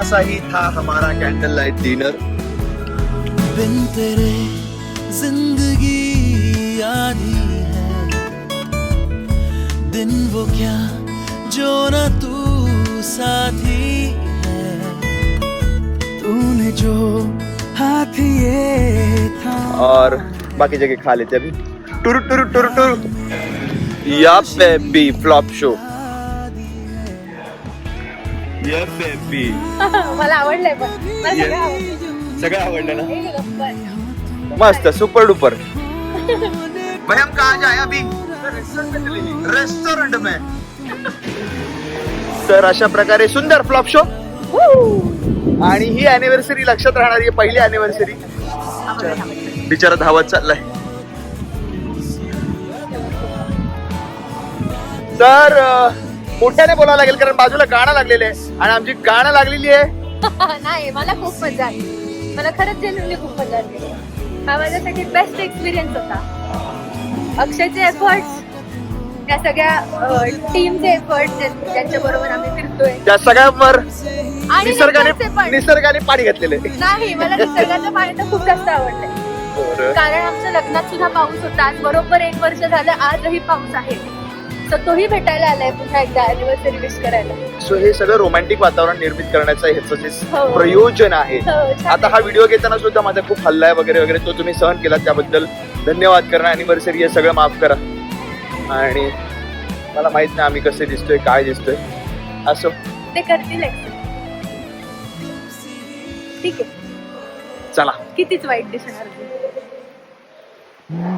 ऐसा ही था हमारा कैंडल लाइट डिनर। बिन तेरे जिंदगी आधी है, दिन वो क्या जो ना तू साथी है, तूने जो हाथ ये था। और बाकी जगह खा लेते अभी। टुरु टुरु टुरु टुरु। या बेबी फ्लॉप शो। या बेबी मला आवडलंय पण मला सगळं आवडलं. सगळं आवडलं ना? एक नंबर. मस्त सुपर डुपर। भाई हम कहाँ जाए अभी? रेस्टोरेंट में। तर अशा प्रकारे सुंदर फ्लॉप शो आणि ही अॅनिव्हर्सरी लक्षात राहणारी आहे, पहिली अॅनिव्हर्सरी। बिचारा धावत चाललाय। तर मोठ्याने बोलावं लागेल कारण बाजूला गाणं लागलेलं आहे आणि आमची गाणं लागलेली आहे। नाही मला खूप मजा आली, मला खरंच जेन्युइनली खूप मजा आली. हा माझ्यासाठी बेस्ट एक्सपिरियन्स होता. अक्षयचे एफर्ट्स, त्या सगळ्या टीमचे एफर्ट्स ज्यांच्या बरोबर आम्ही फिरतोय, त्या सगळ्यांवर आणि निसर्गाने नेचरचे पण. निसर्गाने पाणी घातलेले। नाही मला निसर्गाचं पाणी तर खूप जास्त आवडलंय, कारण आमच्या लग्नात सुद्धा पाऊस होता. आज बरोबर 1 वर्ष झालं, आजही पाऊस आहे. तर तोही भेटायला आलाय पुन्हा एकदा अॅनिव्हर्सरी विश करायला. सो हे सगळं रोमॅन्टिक वातावरण निर्मित करण्याचं ह्याचं जे हो. प्रयोजन आहे. हो, छान. आता हा व्हिडिओ घेताना सुद्धा माझा खूप हल्लाय वगैरे वगैरे, तो तुम्ही सहन केला त्याबद्दल धन्यवाद. करा अॅनिव्हर्सरी हे सगळं माफ करा. आणि मला माहित नाही आम्ही कसे दिसतोय, काय दिसतोय, असो ते करतील accept. ठीक आहे, चला. कितीच वाईट दिसणार.